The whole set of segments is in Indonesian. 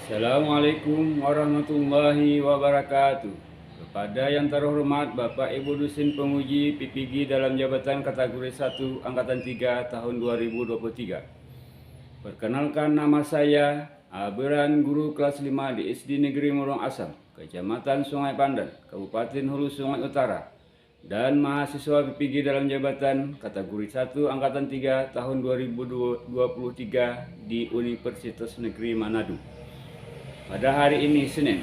Assalamualaikum warahmatullahi wabarakatuh. Kepada yang terhormat Bapak Ibu Dusin Penguji PPG dalam jabatan kategori 1 Angkatan 3 tahun 2023. Perkenalkan, nama saya Aberan, guru kelas 5 di SD Negeri Murung Asam, Kecamatan Sungai Pandan, Kabupaten Hulu Sungai Utara, dan mahasiswa PPG dalam jabatan kategori 1 Angkatan 3 tahun 2023 di Universitas Negeri Manado. Pada hari ini, Senin,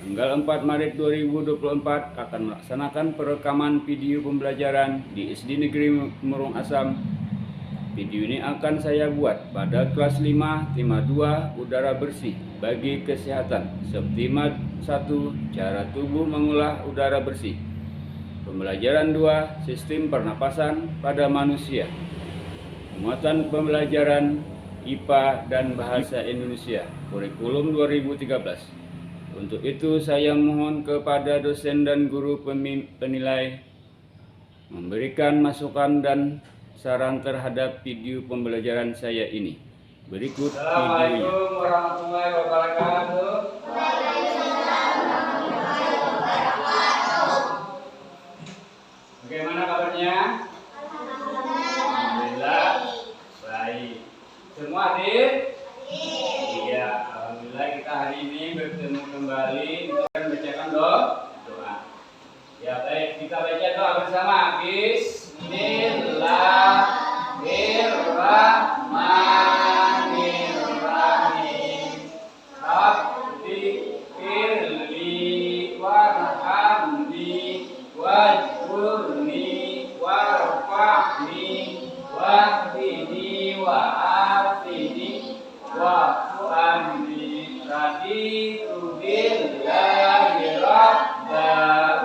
tanggal 4 Maret 2024, akan melaksanakan perekaman video pembelajaran di SD Negeri Murung Asam. Video ini akan saya buat pada kelas 5, tema 2, udara bersih bagi kesehatan. Subtema 1, cara tubuh mengolah udara bersih. Pembelajaran 2, sistem pernapasan pada manusia. Muatan pembelajaran IPA dan Bahasa Indonesia, kurikulum 2013. Untuk itu saya mohon kepada dosen dan guru penilai memberikan masukan dan saran terhadap video pembelajaran saya ini. Berikut videonya. Assalamualaikum warahmatullahi wabarakatuh. Bagaimana kabarnya? Alhamdulillah baik. Semua hadir? Iya, alhamdulillah kita hari ini bertemu kembali untuk membacakan doa. Ya baik, kita baca doa bersama. Bismillahirrahmanirrahim. Rabbi firli warhamni wajburni warfa'ni wahdini wa'afini wa'fu anni raditu billahi rabba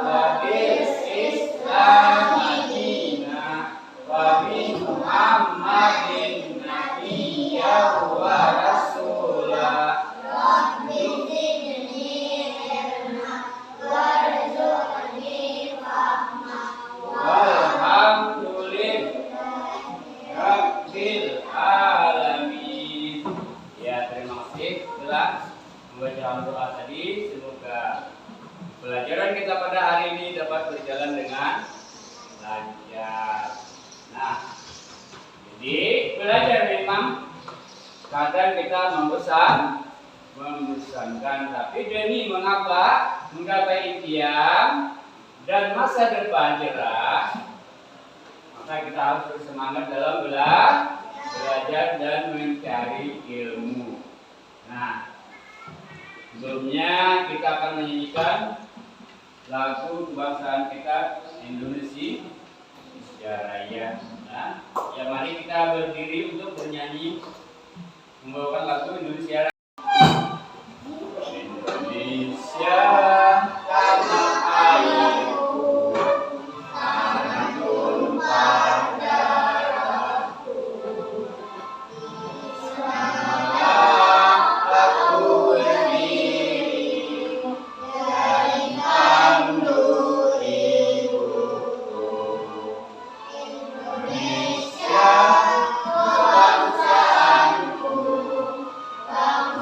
wa bil islam madina wa bi muhammadin nabiyya wa rasula rabbi zidni ilma warzuqni fahma walhamdulillah rabbil alamin. Ya, terima kasih telah membaca doa tadi. Semoga pelajaran kita pada hari ini dapat berjalan dengan lancar. Nah, jadi belajar memang kadang kita membosankan, tapi demi menggapai impian dan masa depan cerah, maka kita harus bersemangat dalam belajar dan mencari ilmu. Nah, sebelumnya kita akan menyanyikan lagu kebangsaan kita Indonesia Raya. Nah, ya mari kita berdiri untuk bernyanyi membawakan lagu Indonesia Raya. Indonesia tanah airku, tanah tumpah darahku. Semalam aku berdiri dari kandung ibuku. Indonesia bangsaanku, bangsa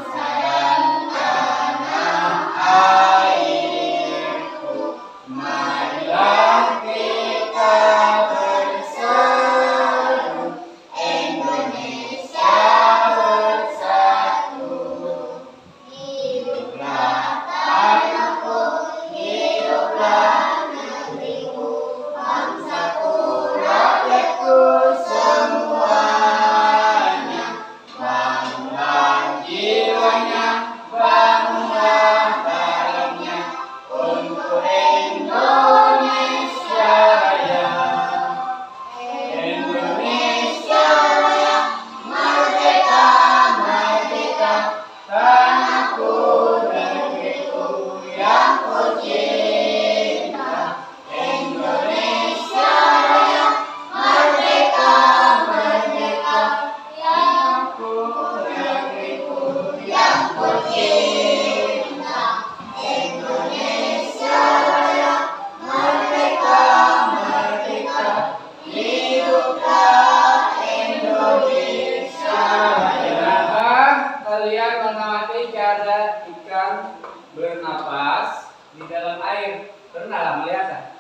kalian mengamati cara ikan bernapas di dalam air. Pernah melihat?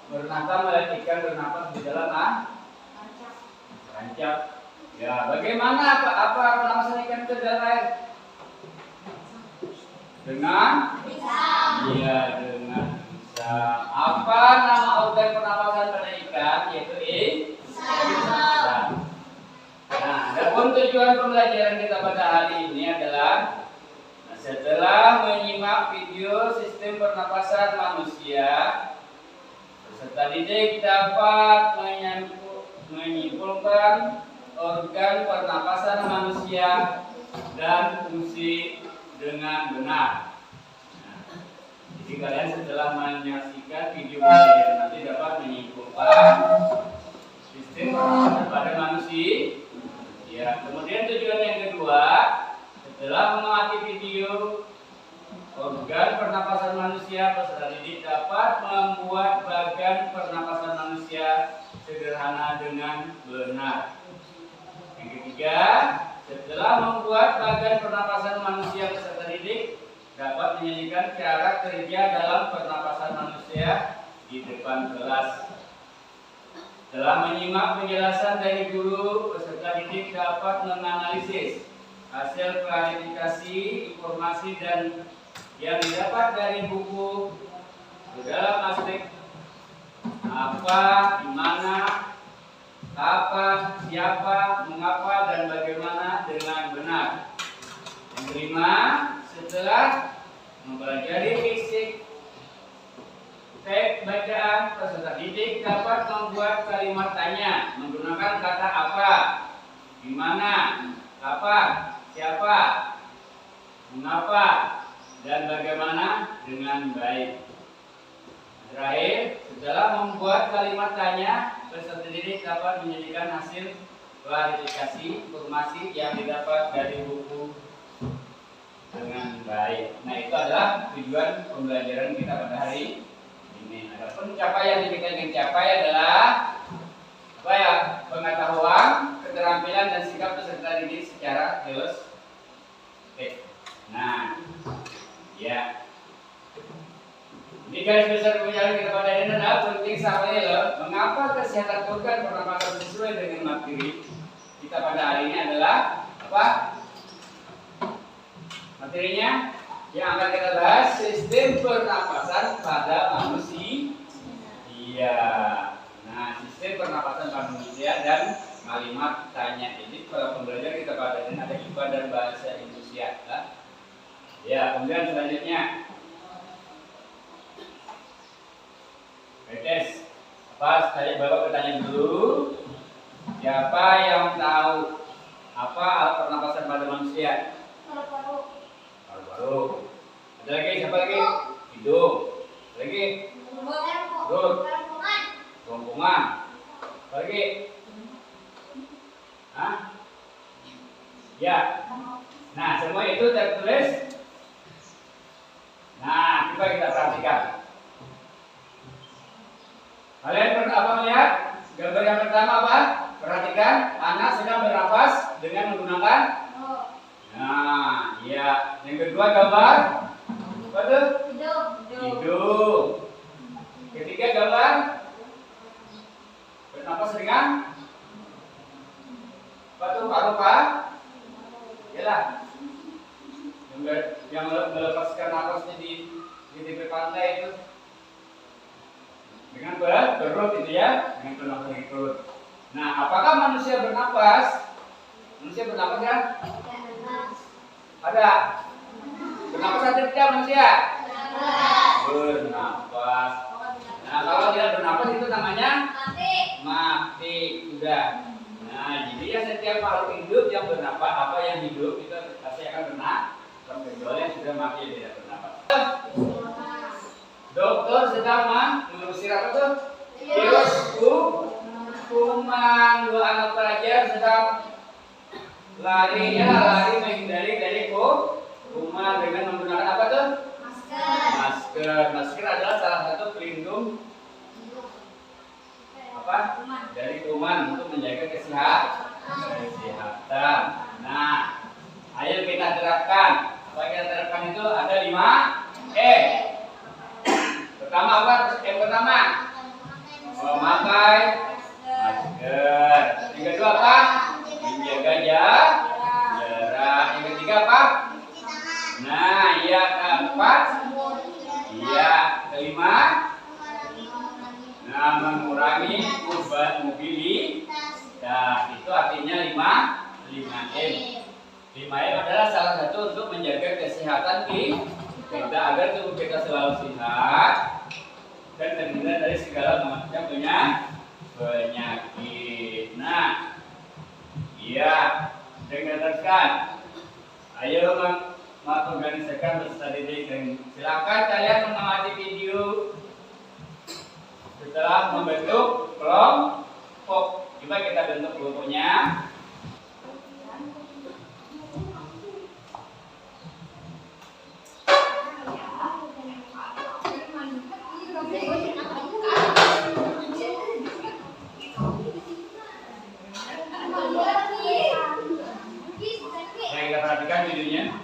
Pernahkah melihat ikan bernapas di dalam rancak? Ya, bagaimana apa pernapasan ikan itu dalam air? Dengan? Iya, dengan bisa. Apa nama organ pernapasan pada ikan? Yaitu bisa. Nah, adapun tujuan pembelajaran kita pada hari ini adalah setelah menyimak video sistem pernapasan manusia, peserta didik dapat menyimpulkan organ pernapasan manusia dan fungsi dengan benar. Nah, jadi kalian setelah menyaksikan video nanti dapat menyimpulkan sistem pernapasan pada manusia. Ya, kemudian tujuan yang kedua, setelah mengamati video organ pernapasan manusia, peserta didik dapat membuat bagan pernapasan manusia sederhana dengan benar. Yang ketiga, setelah membuat bagan pernapasan manusia, peserta didik dapat menyanyikan cara kerja dalam pernapasan manusia di depan kelas. Setelah menyimak penjelasan dari guru, peserta didik dapat menganalisis hasil klarifikasi informasi dan yang didapat dari buku dalam aspek apa, di mana, kapan, siapa, mengapa, dan bagaimana dengan benar. Yang kelima, setelah mempelajari fisik teks bacaan, peserta didik dapat membuat kalimat tanya menggunakan kata apa, di mana, kapan, siapa, mengapa, dan bagaimana dengan baik. Terakhir, setelah membuat kalimat tanya, peserta didik dapat menyajikan hasil klarifikasi informasi yang didapat dari buku dengan baik. Nah, itu adalah tujuan pembelajaran kita pada hari ini. Adapun capaian yang kita ingin capai adalah apa ya? Pengetahuan, keterampilan dan sikap peserta didik secara jelas. Oke. Nah, ya. Ini garis besar pembelajaran kita pada ini adalah penting sekali loh. Mengapa kesehatan organ pernapasan sesuai dengan materi kita pada hari ini adalah apa? Materinya yang akan kita bahas sistem pernapasan pada manusia. Iya. Nah, sistem pernapasan pada manusia dan kalimat tanya. Jadi para pembelajar kita pada ini ada IPA dan bahasa Indonesia. Ya, kemudian selanjutnya tes. Apa? Saya bawa bertanya dulu. Siapa yang tahu apa alat pernapasan pada manusia? Paru-paru. Ada lagi? Siapa lagi? Hidung. Ada lagi? Perut. Kerongkongan. Apa lagi? Hah? Ya. Nah, semua itu tertulis. Nah, coba kita perhatikan. Kalian pernah apa melihat? Gambar yang pertama apa? Perhatikan, anak sedang bernapas dengan menggunakan. Nah, ya. Yang kedua gambar. Apa tuh? Hidung. Ketiga gambar. Bernapas dengan. Apa tuh? Paru-paru. Yalah. Yang melepaskan napasnya di tepi pantai itu. Dengan perut itu ya, dengan pernapasan perut. Nah, apakah manusia bernapas? Manusia bernapas kan? Ada. Bernapas atau tidak manusia? Bernapas. Nah, kalau tidak bernapas itu namanya mati. Sudah. Nah, jadi ya setiap makhluk hidup yang bernapas, apa yang hidup itu pasti akan bernapas. Kecuali yang sudah mati tidak bernapas. Dokter sedang mengusir apa tuh? Virus kuman. Dua anak pelajar sedang lari menghindari dari kuman dengan menggunakan apa tuh? Masker. Masker adalah salah satu pelindung apa? Dari kuman untuk menjaga kesehatan. Nah, ayo terapkan. Apa yang kita terapkan itu ada 5 Pertama apa? Yang pertama memakai masker. Yang kedua apa? Menjaga jarak. Yang ketiga apa? Nah, yang keempat, iya, kelima, nah mengurangi beban mobilitas. Nah, itu artinya 5M. 5M adalah salah satu untuk menjaga kesehatan kita agar tubuh kita selalu sehat dan terhindar dari segala macam penyakit. Nah, iya, dengarkan. Ayo mengorganisasikan peserta didik dan silakan kalian mengamati video setelah membentuk kelompok. Coba kita bentuk kelompoknya. Nah, kita perhatikan videonya.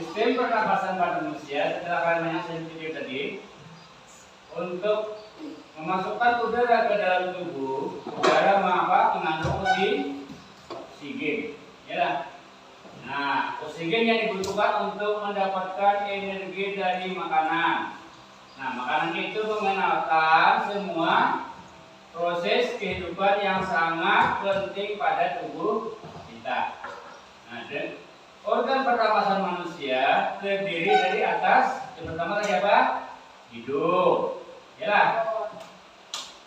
Sistem pernapasan pada manusia setelah kalian menyaksikan video tadi, untuk memasukkan udara ke dalam tubuh, udara mengandung oksigen, ya. Nah, oksigen yang dibutuhkan untuk mendapatkan energi dari makanan. Nah, makanan itu mengenalkan semua proses kehidupan yang sangat penting pada tubuh kita. Nah, Organ pernapasan manusia terdiri dari atas, yang pertama tadi apa? Hidung, ya.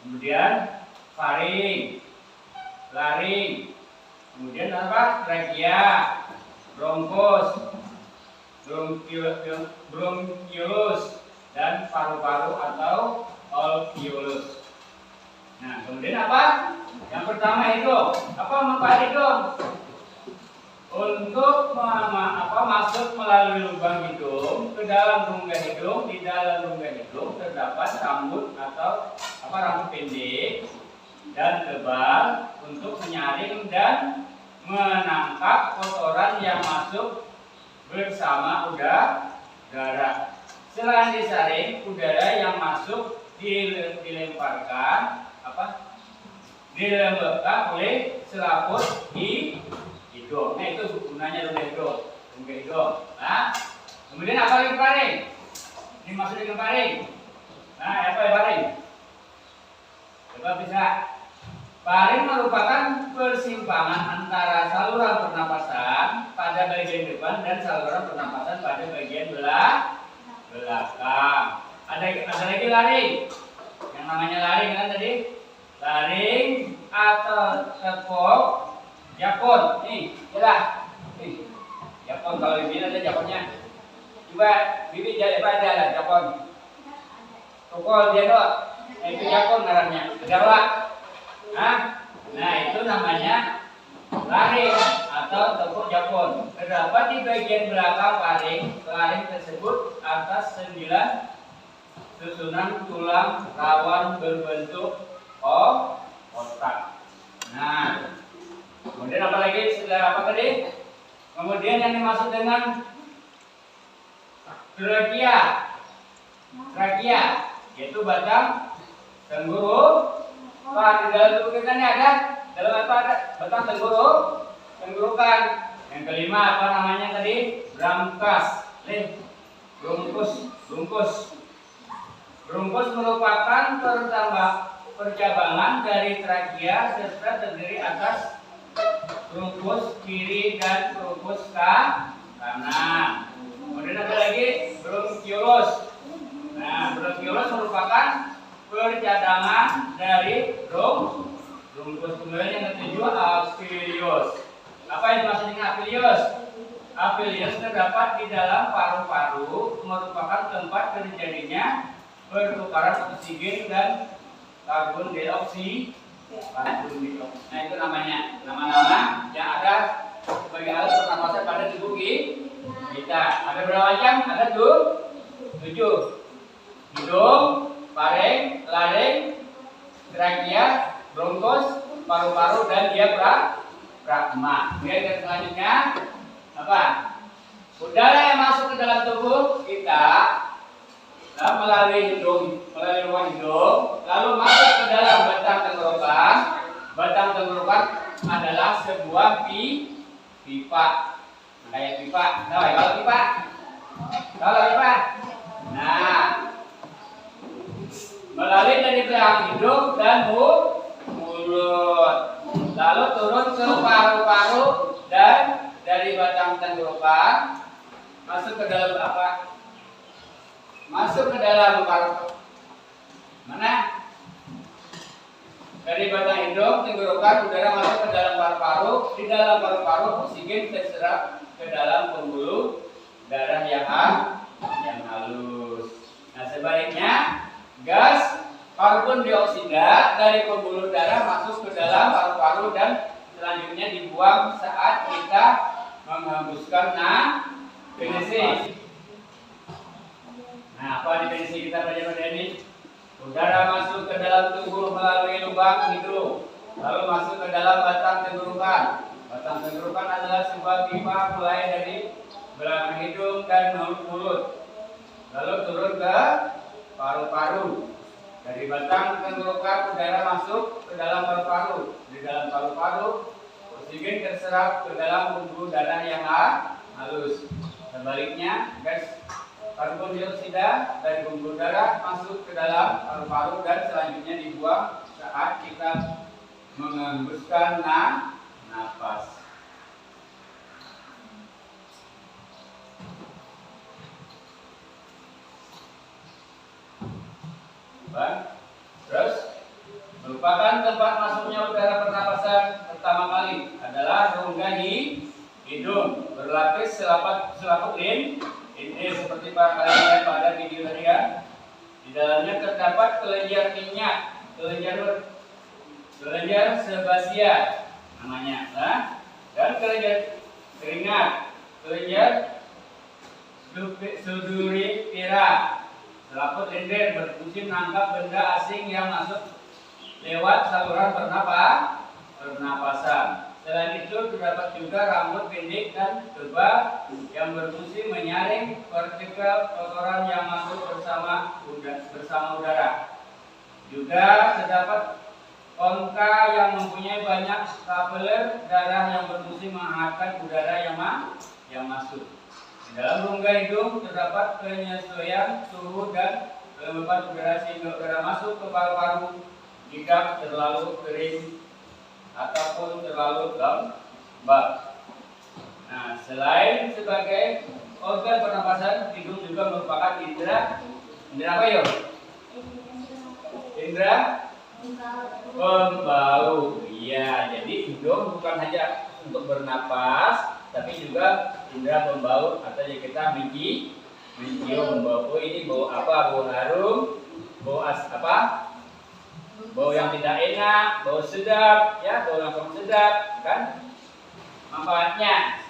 Kemudian faring, laring, kemudian apa? Trachea, bronchus, bronchiolus, dan paru-paru atau alveolus. Nah, kemudian apa? Yang pertama itu apa? Manfaat hidung untuk masuk melalui lubang hidung ke dalam rongga hidung. Di dalam rongga hidung terdapat rambut atau rambut pendek dan tebal untuk menyaring dan menangkap kotoran yang masuk bersama udara. Selain disaring, udara yang masuk dilemparkan dilembabkan oleh selaput di hidung. Nah, itu gunanya rongga hidung. Nah, kemudian apa lagi faring? Ini masuk di faring. Nah, apa faring? Coba bisa. Faring merupakan persimpangan antara saluran pernapasan pada bagian depan dan saluran pernapasan pada bagian belakang. Ada lagi laring. Yang namanya laring kan tadi? Laring atau tepok jakun. Nih, jelas. Nih, jakun kalau di sini ada jakunnya. Coba bibit jadi apa ada jakun. Tokol dia doang. Itu jakun ngarannya. Jawa. Nah, itu namanya laring atau tepuk jakun. Terdapat di bagian belakang laring tersebut atas 9 susunan tulang rawan berbentuk otak. Nah, kemudian apa lagi? Setelah apa tadi? Kemudian yang dimaksud dengan trachea, yaitu batang tenggorok. Di dalam tubuh kita ini ada dalam apa? Ada batang tenggorokan. Yang kelima apa namanya tadi? Brankas. Bronkus merupakan percabangan dari trachea serta terdiri atas bronkus kiri dan bronkus kanan. Kemudian ada lagi bronchiolus. Nah, bronchiolus merupakan percabangan dari bronkus. Kemudian yang ketujuh alveolus. Apa yang dimaksud dengan alveolus? Alveolus terdapat di dalam paru-paru, merupakan tempat terjadinya pertukaran oksigen dan karbon dioksida. Nah, itu namanya nama-nama yang ada sebagai alat pernapasan pada tubuh kita. Ada berapa macam? Ada 7. Hidung, faring, laring, trachea, bronkus, paru-paru, dan diafragma. Kemudian selanjutnya apa? Udara yang masuk ke dalam tubuh kita melalui ruang hidung, lalu masuk ke dalam batang tenggorokan. Batang tenggorokan adalah sebuah pipa. Kayak pipa. Tahu ya kalau pipa? Nah, melalui dari belakang hidung dan mulut, lalu turun ke paru-paru dan dari batang tenggorokan masuk ke dalam apa? Masuk ke dalam paru. Mana? Dari batang hidung, tenggorokan, udara masuk ke dalam paru-paru. Di dalam paru-paru, oksigen terserap ke dalam pembuluh darah yang halus. Nah, sebaliknya, gas karbon dioksida dari pembuluh darah masuk ke dalam paru-paru dan selanjutnya dibuang saat kita menghembuskan definisi. Nah, apa definisi kita pada ini? Udara masuk ke dalam tubuh melalui lubang hidung, lalu masuk ke dalam batang tenggorokan. Batang tenggorokan adalah sebuah pipa mulai dari belakang hidung dan mulut, lalu turun ke paru-paru. Dari batang tenggorokan udara masuk ke dalam paru-paru. Di dalam paru-paru oksigen terserap ke dalam pembuluh darah yang halus. Sebaliknya, gas karbon dioksida dari pembuluh darah masuk ke dalam paru-paru dan selanjutnya dibuang saat kita menghembuskan nafas. Bang. Terus merupakan tempat masuknya udara pernapasan pertama kali adalah rongga hidung berlapis selaput ini seperti para kalian lihat pada video tadi ya. Di dalamnya terdapat kelenjar minyak, kelenjar sebasia namanya, nah, dan kelenjar keringat, kelenjar sudorifera. Selaput dendeng berfungsi menangkap benda asing yang masuk lewat saluran pernapasan. Selain itu terdapat juga rambut pendek dan tebal yang berfungsi menyaring partikel kotoran yang masuk bersama udara. Juga terdapat konka yang mempunyai banyak kapiler darah yang berfungsi menghangatkan udara yang masuk. Di dalam rongga hidung terdapat penyesuaian suhu dan kelembapan udara sehingga udara masuk ke paru-paru tidak terlalu kering ataupun terlalu lembab. Nah, selain sebagai organ pernapasan, hidung juga merupakan indera apa ya? Indera pembau. Iya, jadi hidung bukan hanya untuk bernapas, tapi juga indera pembau atau yang kita mencium bau. Ini bau apa? Bau harum, bau apa? Bau yang tidak enak, bau sedap, ya, bau yang kurang sedap, kan? Manfaatnya,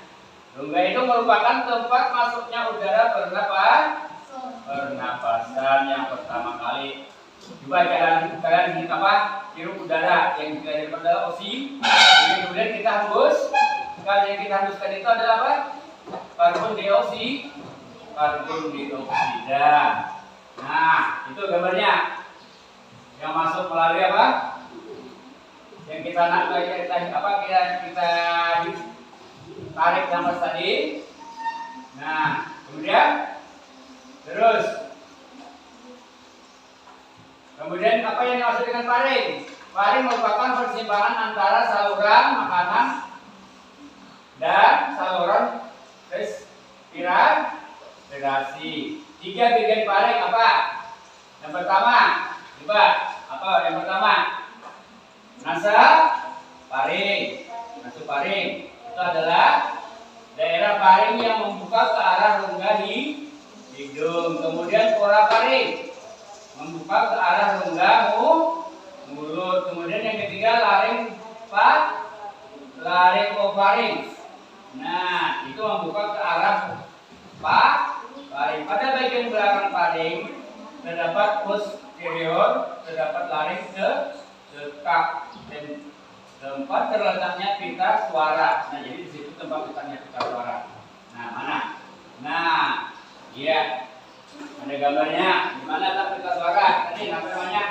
rongga hidung merupakan tempat masuknya udara pernapasan yang pertama kali. Coba kalian hidup apa? Hirup udara yang kita hirup adalah oksigen. Kemudian kita hembus. Kan yang kita hembuskan itu adalah apa? Karbon dioksida. Nah, itu gambarnya. Yang masuk melalui apa? Yang kita tarik nafas tadi. Nah, kemudian apa yang dimaksud dengan faring? Faring merupakan persimpangan antara saluran makanan dan saluran respirasi. 3 bagian faring apa? Yang pertama, coba apa? Yang pertama, nasu faring itu adalah daerah faring yang membuka ke arah rongga hidung. Kemudian pora faring membuka ke arah rongga mulut. Kemudian yang ketiga laringofaring. Nah, itu membuka ke arah faring. Pada bagian belakang faring terdapat posterior, terdapat laring dekat dan tempat terletaknya pita suara. Nah, jadi di situ tempat letaknya pita suara. Nah, mana? Nah, iya. Ada gambarnya. Di mana letak pita suara? Tadi apa namanya?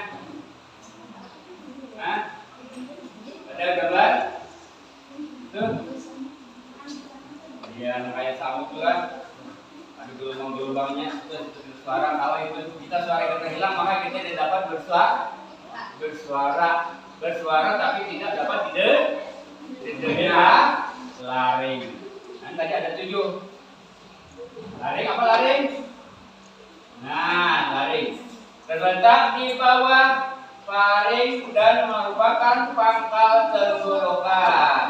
Nah, ada gambar? Tuh. Yang kayak samuk tuh kan. Ada gelombang-gelombangnya. Suara kalau itu kita suara kita hilang, maka kita tidak dapat bersuara tapi tidak dapat didengar laring. Nah, tadi ada 7. Laring apa laring? Nah, laring terletak di bawah faring dan merupakan pangkal tenggorokan.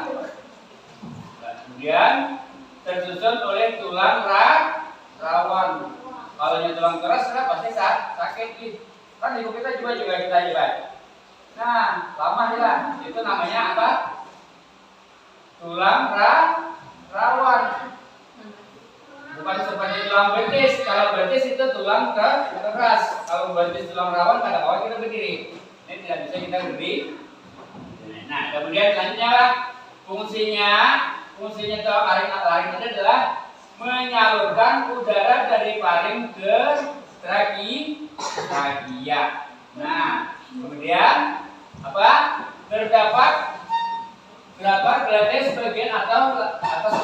Kemudian tersusun oleh tulang rawan. Kalau yang tulang keras pasti sakit gitu. Kan ibu kita juga kita coba. Nah, lama ya. Itu namanya apa? Tulang rawan. Bukan seperti tulang betis. Kalau betis itu tulang keras. Kalau betis tulang rawan pada bawah kita berdiri. Ini tidak bisa kita berdiri. Nah, kemudian selanjutnya fungsinya laring itu adalah menyalurkan udara dari faring ke trachea. Nah, kemudian apa? Terdapat glotis bagian atas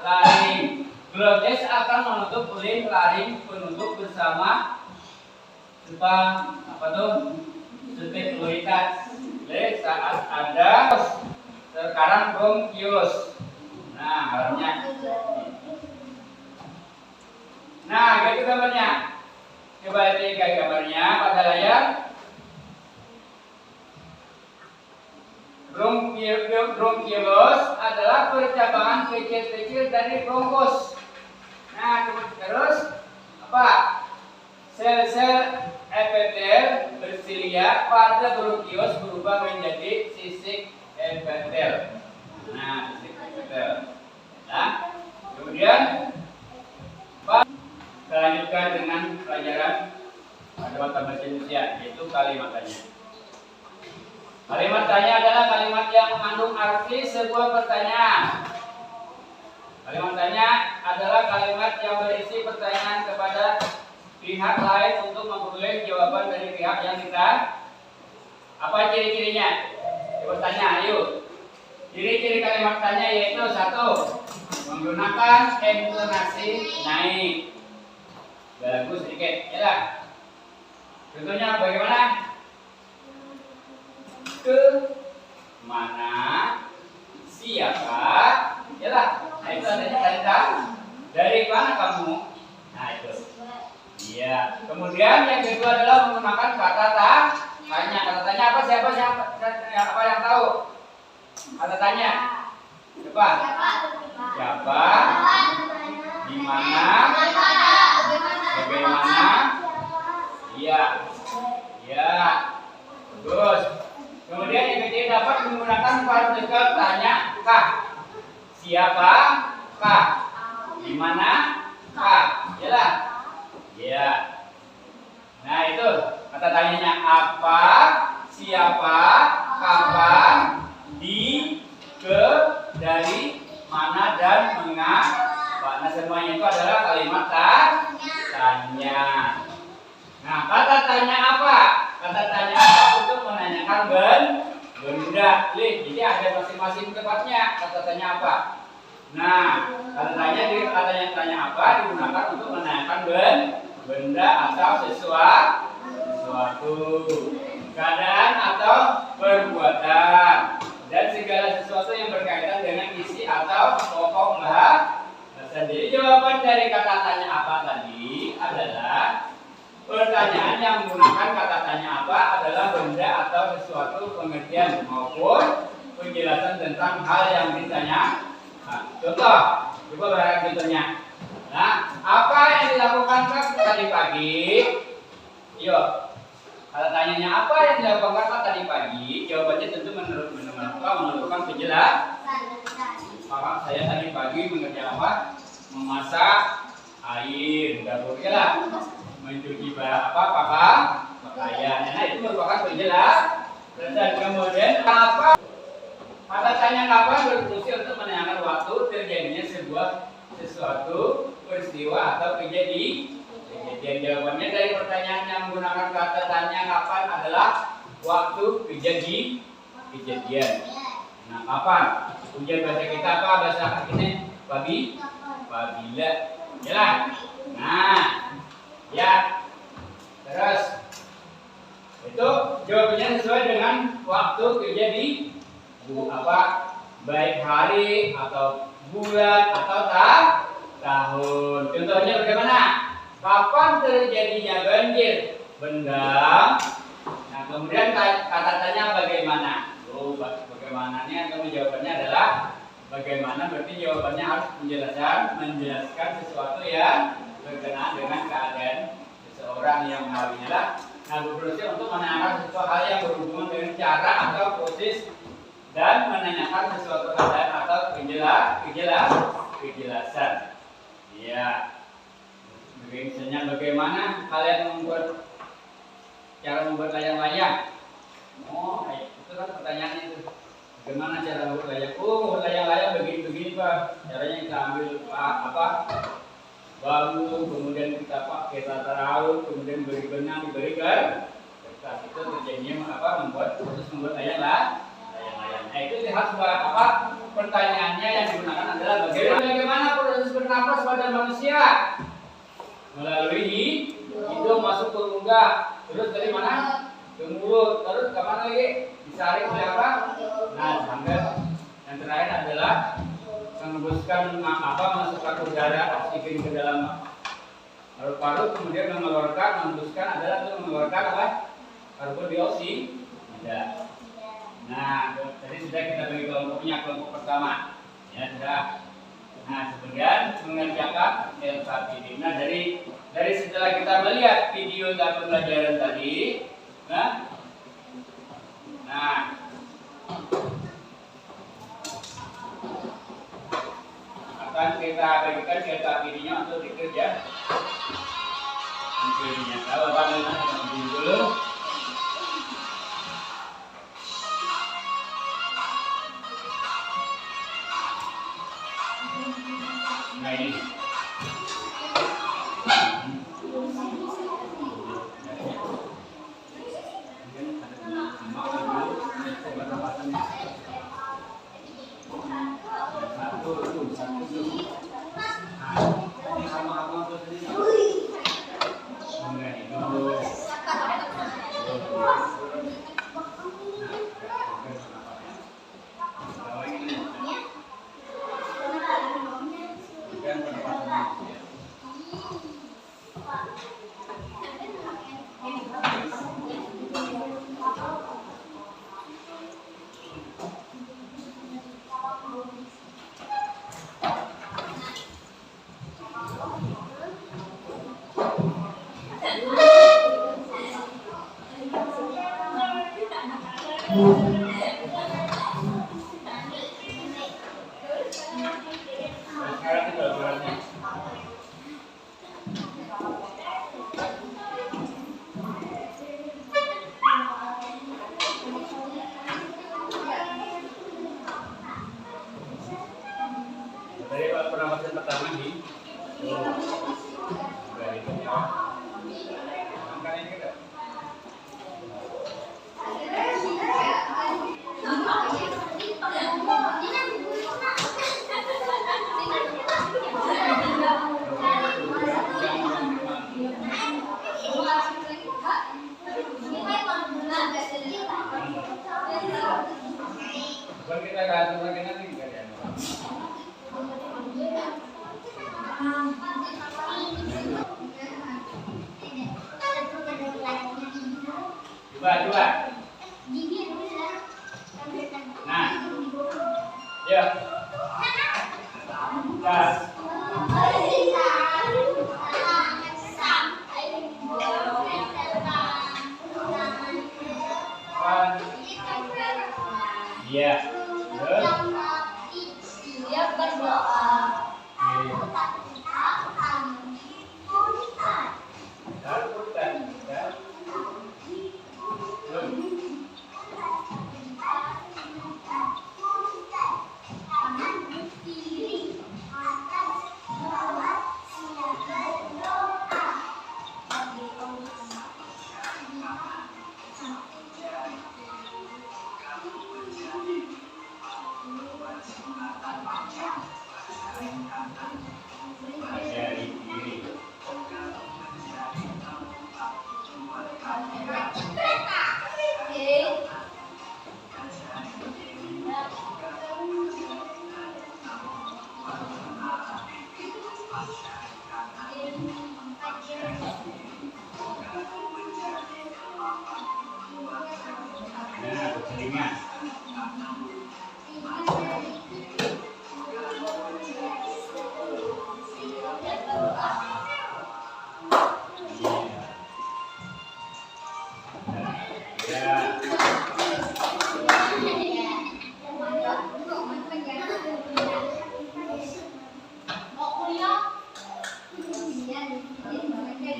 laring. Glotis akan menutup laring penutup bersama spherulitas. Saat ada tekanan bronkius. Nah, harusnya. Nah, gitu gambarnya. Coba lihat gambarnya pada layar. bronkiolus adalah percabangan kecil-kecil dari bronkus. Nah, terus apa? Sel-sel epitel bersilia pada bronkiolus berubah menjadi sisik epitel. Nah, sisik epitel. Nah, kemudian kita lanjutkan dengan pelajaran pada mata bahasa Indonesia, yaitu kalimat tanya. Kalimat tanya adalah kalimat yang mengandung arti sebuah pertanyaan. Kalimat tanya adalah kalimat yang berisi pertanyaan kepada pihak lain untuk memperoleh jawaban dari pihak yang kita. Apa ciri-cirinya? Coba tanya, ayo. Ciri-ciri kalimat tanya yaitu 1. Menggunakan intonasi naik. Bagus sedikit, ya. Contohnya bagaimana? Ke mana, siapa, yalah. Nah itu adanya tanda. Dari mana kamu? Nah itu. Iya. Kemudian yang kedua adalah menggunakan kata tanya. Kata tanya apa? Siapa yang tahu? Kata tanya. Siapa? Siapa? Di mana? Bagaimana? Iya. Iya. Bagus. Kemudian yang ketiga dapat menggunakan partikel tanya kah. Siapa? Kah. Di mana? Kah. Iyalah. Iya. Nah itu kata tanyanya apa, siapa, kapan, di, ke, dari, mana dan mengapa. Nah semuanya itu adalah kalimat tanya. Nah kata tanya apa? Kata tanya apa untuk menanyakan benda. Jadi ada masing-masing tempatnya. Kata tanya apa? Nah kata tanya apa digunakan untuk menanyakan benda atau sesuatu, keadaan atau perbuatan, dan segala sesuatu yang berkaitan dengan isi atau pokok bahasan. Jadi jawaban dari kata tanya apa tadi adalah pertanyaan yang menggunakan kata tanya apa adalah benda atau sesuatu pengertian maupun penjelasan tentang hal yang ditanya. Nah, contoh, coba barang contohnya. Nah, apa yang dilakukan Kak tadi pagi? Yuk, kalau tanyanya apa yang dilakukan Kak tadi pagi? Jawabannya tentu menurutkan penjelasan. Maka saya tadi pagi mengerjakan apa? Memasak air, dapur lah, mencuci pakaian. Nah, itu merupakan penjelasan. Dan kemudian apa? Kata tanya kapan berfungsi untuk menanyakan waktu terjadinya sesuatu peristiwa atau kejadian. Jawabannya dari pertanyaan yang menggunakan kata tanya kapan adalah waktu kejadian. Nah, kapan? Ujian bahasa kita apa? Bahasa kita apabila. Jalan. Nah, ya. Terus itu jawabannya sesuai dengan waktu kejadian. Baik hari atau bulan atau tahun. Contohnya bagaimana? Kapan terjadinya banjir? Benda. Nah, kemudian kata tanya bagaimana? Bagaimananya atau jawabannya adalah bagaimana, berarti jawabannya harus menjelaskan sesuatu yang berkenaan dengan keadaan seseorang yang mengalaminya lah. Nah, berfungsi untuk menanyakan sesuatu hal yang berhubungan dengan cara atau proses dan menanyakan sesuatu keadaan atau kejelasan. Ya. Misalnya bagaimana kalian cara membuat layang-layang? Oh, itu kan pertanyaannya itu. Bagaimana cara membuat layang? Membuat layang-layang begini Pak. Caranya kita ambil bambu, kemudian kita pakai tata raut, kemudian beri benang, diberi kertas. Itu terjadinya membuat layang-layang. Nah, itu harus pertanyaannya yang digunakan adalah bagaimana proses bernapas pada manusia? Melalui hidung masuk ke rongga, terus dari mana? Ke mulut, terus kemana lagi? Disaring oleh apa? Nah, sampai yang terakhir adalah mengembuskan masukkan udara oksigen ke dalam paru-paru, kemudian mengeluarkan, menghembuskan adalah untuk mengeluarkan apa? Karbon dioksida. Nah, tadi sudah kita bagi kelompoknya, kelompok pertama. Ya, sudah. Nah, kemudian mengerjakan LKP ini. Nah, dari setelah kita melihat video dan pembelajaran tadi, nah akan kita berikan LKP ininya untuk dikerja. Intinya tahu apa namanya? Kita dulu. Nah ini. Dari pernapasan pertama nih. Kita akan lagi nanti kan. Coba. Nah, ya. Gas. Iya. Dia berdoa.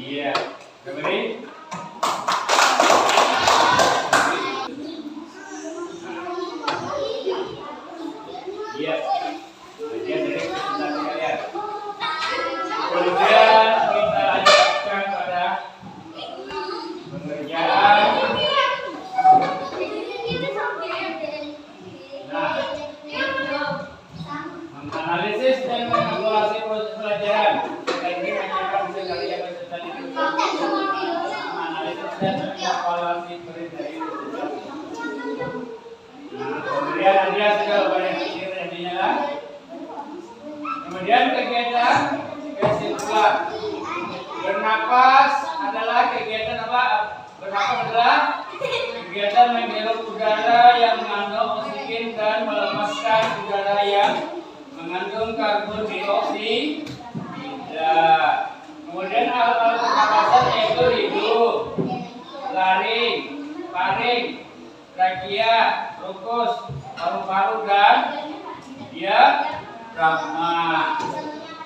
Iya, kembali. Iya, bagian dari presentasi kalian. Kemudian kita lanjutkan pada pengerjaan. Nah, menganalisis dan mengevaluasi proses pelajaran. Kita ingin menyiapkan karya peserta didik. paru dan diafragma.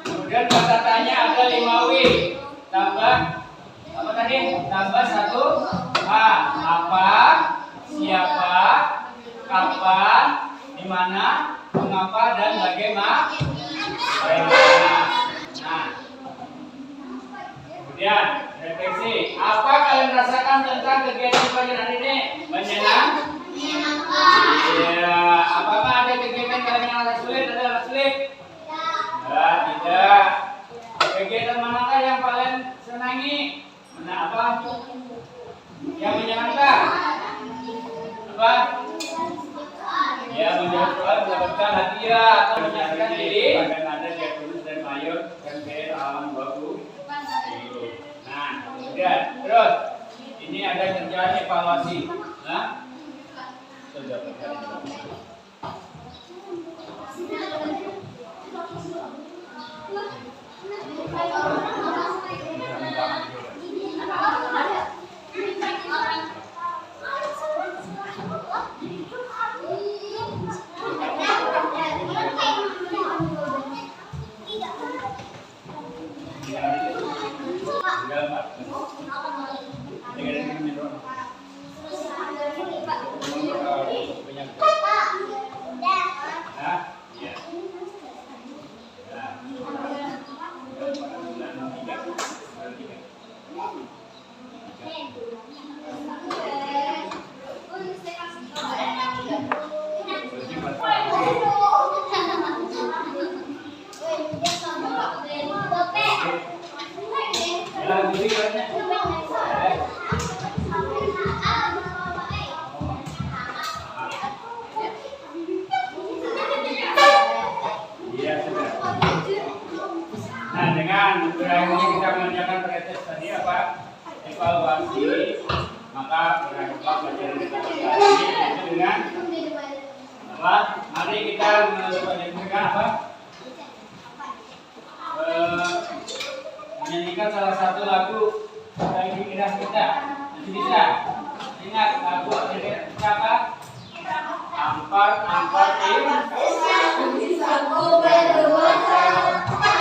Kemudian kata tanya ada 5 W. Tambah apa tadi? Tambah 1 H. Apa? Siapa? Kapan? Di mana? Mengapa dan bagaimana? Nah, kemudian refleksi. Apa kalian rasakan tentang kegiatan pelajaran hari ini? Menyenangkan. Iya. Apakah ada kegiatan kalian yang agak sulit? Ada yang sulit? Ya, tidak. Kegiatan manakah yang kalian senangi? Mana apa? Yang menyenangkan? Apa? Ya, menjawab soal mendapatkan hadiah atau menyatakan diri. Akan ada dia tulis dan mayor dan B halaman 20. Nah, kemudian terus ini ada kerjaan evaluasi. Nah, sudah berjalan. Nah, dengan berakhirnya kita mengerjakan pretes tadi apa? Evaluasi, maka berakhirlah pelajaran kita kali ini yaitu dengan apa? Mari kita menyanyikan apa? Menyanyikan salah satu lagu dari pikiran kita. Nanti bisa ingat lagu dari apa? Ampar Bisa ku berdua sampai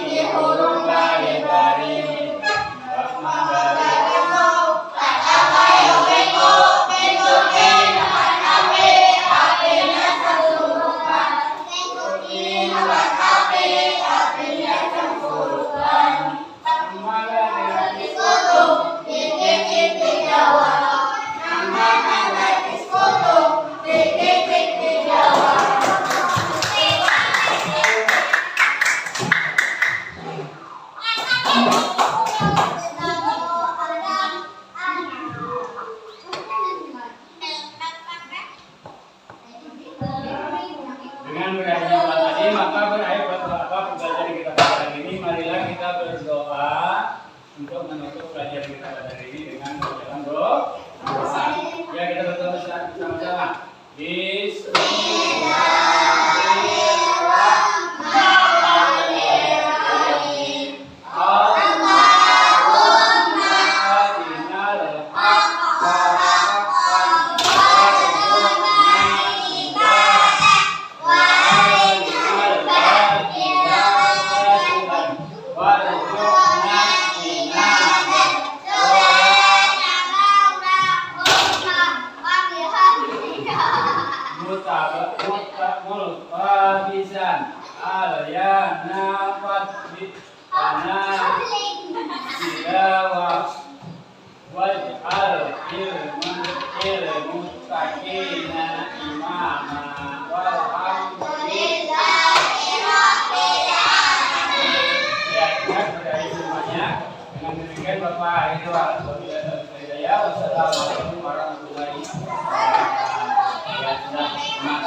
di huruf bari-bari. Dengan berakhirnya sholat tadi, maka berakhir pelajaran kita pada hari ini. Marilah kita berdoa untuk menutup pelajaran kita pada hari ini dengan bacaan doa. Ya, kita berdoa sama-sama. Wassalamualaikum warahmatullahi wabarakatuh.